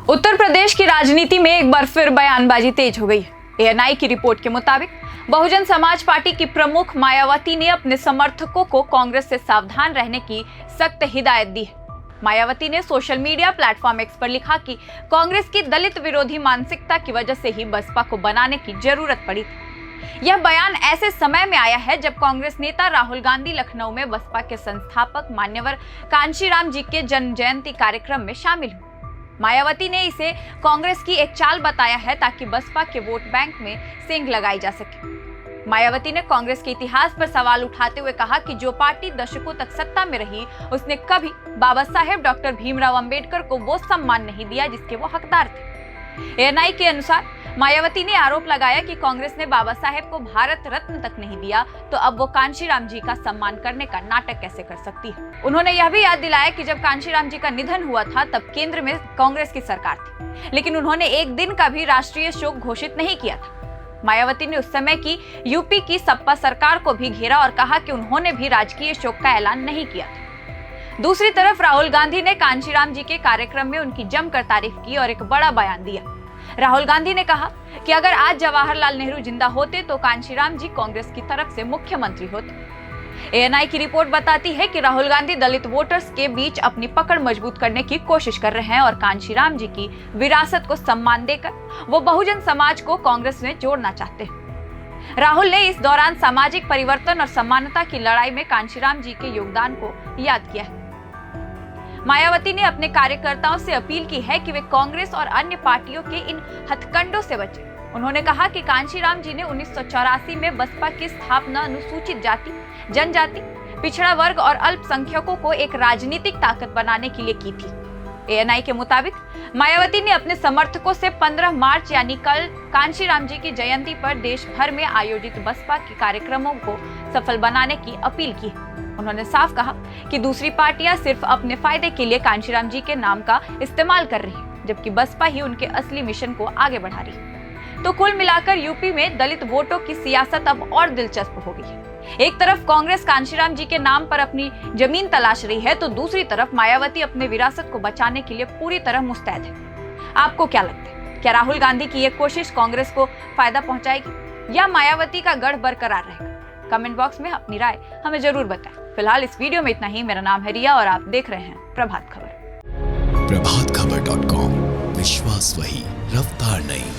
उत्तर प्रदेश की राजनीति में एक बार फिर बयानबाजी तेज हो गई है। एएनआई की रिपोर्ट के मुताबिक बहुजन समाज पार्टी की प्रमुख मायावती ने अपने समर्थकों को कांग्रेस से सावधान रहने की सख्त हिदायत दी है। मायावती ने सोशल मीडिया प्लेटफॉर्म एक्स पर लिखा कि कांग्रेस की दलित विरोधी मानसिकता की वजह से ही बसपा को बनाने की जरूरत पड़ी थी। यह बयान ऐसे समय में आया है जब कांग्रेस नेता राहुल गांधी लखनऊ में बसपा के संस्थापक मान्यवर कांशीराम जी के जन्म जयंती कार्यक्रम में शामिल हुए। मायावती ने इसे कांग्रेस की एक चाल बताया है ताकि बसपा के वोट बैंक में सेंध लगाई जा सके। मायावती ने कांग्रेस के इतिहास पर सवाल उठाते हुए कहा कि जो पार्टी दशकों तक सत्ता में रही उसने कभी बाबा साहेब डॉक्टर भीमराव अंबेडकर को वो सम्मान नहीं दिया जिसके वो हकदार थे। एएनआई के अनुसार मायावती ने आरोप लगाया कि कांग्रेस ने बाबा साहेब को भारत रत्न तक नहीं दिया तो अब वो कांशीराम जी का सम्मान करने का नाटक कैसे कर सकती है। उन्होंने यह भी याद दिलाया कि जब कांशीराम जी का निधन हुआ था तब केंद्र में कांग्रेस की सरकार थी, लेकिन उन्होंने एक दिन का भी राष्ट्रीय शोक घोषित नहीं किया था। मायावती ने उस समय की यूपी की सपा सरकार को भी घेरा और कहा कि उन्होंने भी राजकीय शोक का ऐलान नहीं किया था। दूसरी तरफ राहुल गांधी ने कांशीराम जी के कार्यक्रम में उनकी जमकर तारीफ की और एक बड़ा बयान दिया। राहुल गांधी ने कहा कि अगर आज जवाहरलाल नेहरू जिंदा होते तो कांशीराम जी कांग्रेस की तरफ से मुख्यमंत्री होते। एएनआई की रिपोर्ट बताती है कि राहुल गांधी दलित वोटर्स के बीच अपनी पकड़ मजबूत करने की कोशिश कर रहे हैं और कांशीराम जी की विरासत को सम्मान देकर वो बहुजन समाज को कांग्रेस में जोड़ना चाहते हैं। राहुल ने इस दौरान सामाजिक परिवर्तन और समानता की लड़ाई में कांशीराम जी के योगदान को याद किया है। मायावती ने अपने कार्यकर्ताओं से अपील की है कि वे कांग्रेस और अन्य पार्टियों के इन हथकंडों से बचें। उन्होंने कहा कि कांशीराम जी ने 1984 में बसपा की स्थापना अनुसूचित जाति, जनजाति, पिछड़ा वर्ग और अल्पसंख्यकों को एक राजनीतिक ताकत बनाने के लिए की थी। एएनआई के मुताबिक मायावती ने अपने समर्थकों से 15 मार्च यानी कल कांशीराम जी की जयंती पर देश भर में आयोजित बसपा के कार्यक्रमों को सफल बनाने की अपील की है। उन्होंने साफ कहा कि दूसरी पार्टियां सिर्फ अपने फायदे के लिए कांशीराम जी के नाम का इस्तेमाल कर रही है, जबकि बसपा ही उनके असली मिशन को आगे बढ़ा रही है। तो कुल मिलाकर यूपी में दलित वोटों की सियासत अब और दिलचस्प हो गई है। एक तरफ कांग्रेस कांशीराम जी के नाम पर अपनी जमीन तलाश रही है तो दूसरी तरफ मायावती अपने विरासत को बचाने के लिए पूरी तरह मुस्तैद है। आपको क्या लगता है, क्या राहुल गांधी की ये कोशिश कांग्रेस को फायदा पहुंचाएगी या मायावती का गढ़ बरकरार रहेगा? कमेंट बॉक्स में अपनी राय हमें जरूर बताएं। फिलहाल इस वीडियो में इतना ही। मेरा नाम है रिया और आप देख रहे हैं प्रभात खबर। प्रभातखबर.com, विश्वास वही, रफ्तार नहीं।